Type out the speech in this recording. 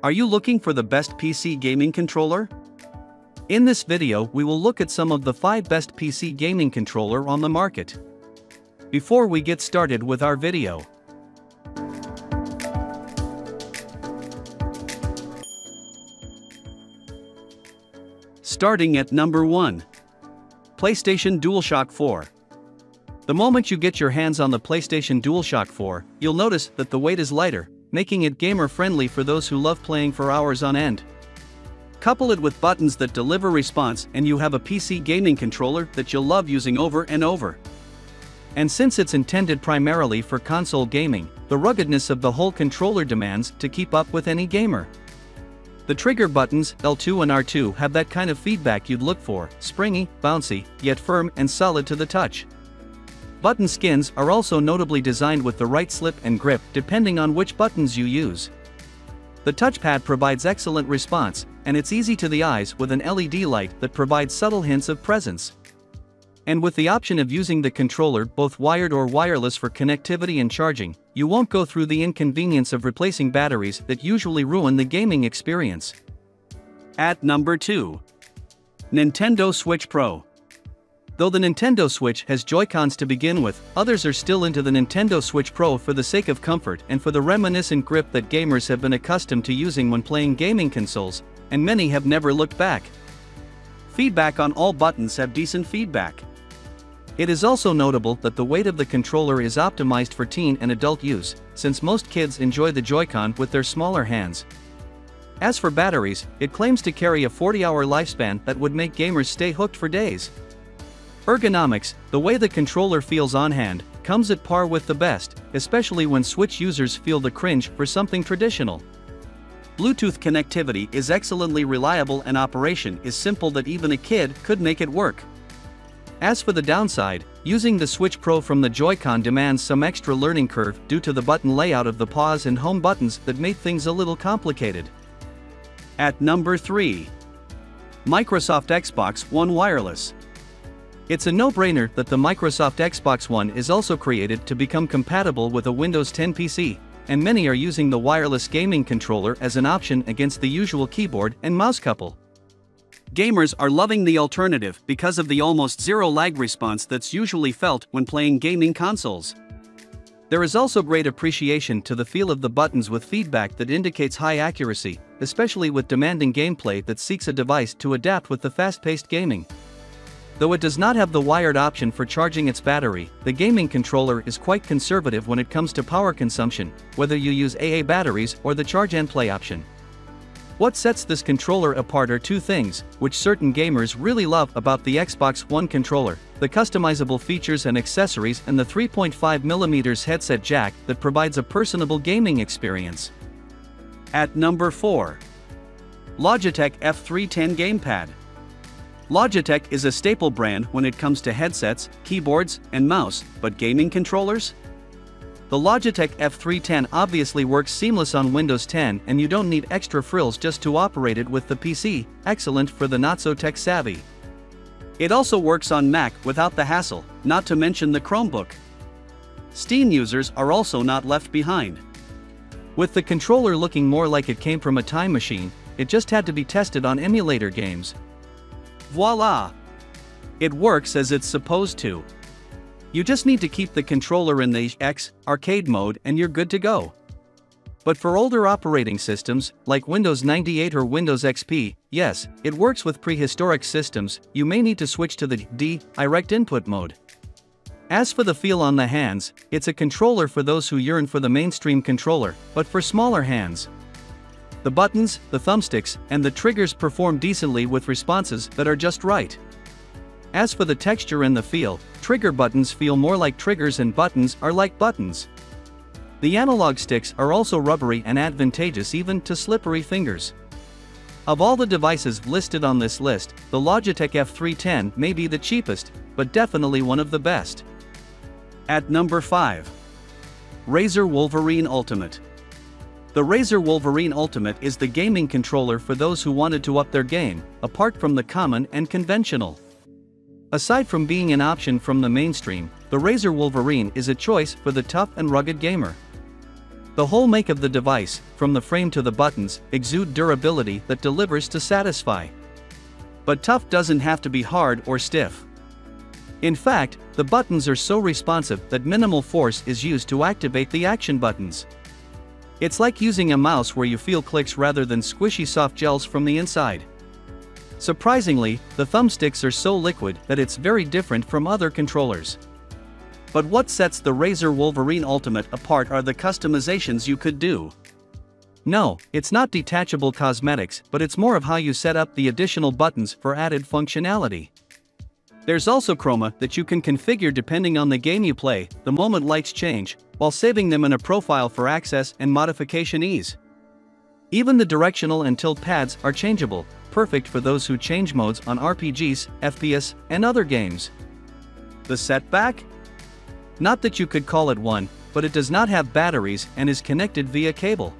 Are you looking for the best PC gaming controller? In this video, we will look at some of the 5 best PC gaming controller on the market. Before we get started with our video, starting at number 1. PlayStation DualShock 4. The moment you get your hands on the PlayStation DualShock 4, you'll notice that the weight is lighter, making it gamer-friendly for those who love playing for hours on end. Couple it with buttons that deliver response and you have a PC gaming controller that you'll love using over and over. And since it's intended primarily for console gaming, the ruggedness of the whole controller demands to keep up with any gamer. The trigger buttons, L2 and R2, have that kind of feedback you'd look for, springy, bouncy, yet firm and solid to the touch. Button skins are also notably designed with the right slip and grip depending on which buttons you use. The touchpad provides excellent response, and it's easy to the eyes with an LED light that provides subtle hints of presence. And with the option of using the controller both wired or wireless for connectivity and charging, you won't go through the inconvenience of replacing batteries that usually ruin the gaming experience. At number 2. Nintendo Switch Pro. Though the Nintendo Switch has Joy-Cons to begin with, others are still into the Nintendo Switch Pro for the sake of comfort and for the reminiscent grip that gamers have been accustomed to using when playing gaming consoles, and many have never looked back. Feedback on all buttons have decent feedback. It is also notable that the weight of the controller is optimized for teen and adult use, since most kids enjoy the Joy-Con with their smaller hands. As for batteries, it claims to carry a 40-hour lifespan that would make gamers stay hooked for days. Ergonomics, the way the controller feels on hand, comes at par with the best, especially when Switch users feel the cringe for something traditional. Bluetooth connectivity is excellently reliable and operation is simple that even a kid could make it work. As for the downside, using the Switch Pro from the Joy-Con demands some extra learning curve due to the button layout of the pause and home buttons that make things a little complicated. At number 3. Microsoft Xbox One Wireless. It's a no-brainer that the Microsoft Xbox One is also created to become compatible with a Windows 10 PC, and many are using the wireless gaming controller as an option against the usual keyboard and mouse couple. Gamers are loving the alternative because of the almost zero lag response that's usually felt when playing gaming consoles. There is also great appreciation to the feel of the buttons with feedback that indicates high accuracy, especially with demanding gameplay that seeks a device to adapt with the fast-paced gaming. Though it does not have the wired option for charging its battery, the gaming controller is quite conservative when it comes to power consumption, whether you use AA batteries or the charge and play option. What sets this controller apart are two things, which certain gamers really love about the Xbox One controller: the customizable features and accessories and the 3.5mm headset jack that provides a personable gaming experience. At number 4. Logitech F310 Gamepad. Logitech is a staple brand when it comes to headsets, keyboards, and mouse, but gaming controllers? The Logitech F310 obviously works seamless on Windows 10 and you don't need extra frills just to operate it with the PC, excellent for the not-so-tech savvy. It also works on Mac without the hassle, not to mention the Chromebook. Steam users are also not left behind. With the controller looking more like it came from a time machine, it just had to be tested on emulator games. Voila! It works as it's supposed to. You just need to keep the controller in the X arcade mode and you're good to go. But for older operating systems, like Windows 98 or Windows XP, yes, it works with prehistoric systems. You may need to switch to the direct input mode. As for the feel on the hands, it's a controller for those who yearn for the mainstream controller, but for smaller hands. The buttons, the thumbsticks, and the triggers perform decently with responses that are just right. As for the texture and the feel, trigger buttons feel more like triggers and buttons are like buttons. The analog sticks are also rubbery and advantageous even to slippery fingers. Of all the devices listed on this list, the Logitech F310 may be the cheapest, but definitely one of the best. At number 5. Razer Wolverine Ultimate. The Razer Wolverine Ultimate is the gaming controller for those who wanted to up their game, apart from the common and conventional. Aside from being an option from the mainstream, the Razer Wolverine is a choice for the tough and rugged gamer. The whole make of the device, from the frame to the buttons, exude durability that delivers to satisfy. But tough doesn't have to be hard or stiff. In fact, the buttons are so responsive that minimal force is used to activate the action buttons. It's like using a mouse where you feel clicks rather than squishy soft gels from the inside. Surprisingly, the thumbsticks are so liquid that it's very different from other controllers. But what sets the Razer Wolverine Ultimate apart are the customizations you could do. No, it's not detachable cosmetics, but it's more of how you set up the additional buttons for added functionality. There's also chroma that you can configure depending on the game you play, the moment lights change, while saving them in a profile for access and modification ease. Even the directional and tilt pads are changeable, perfect for those who change modes on RPGs, FPS, and other games. The setback? Not that you could call it one, but it does not have batteries and is connected via cable.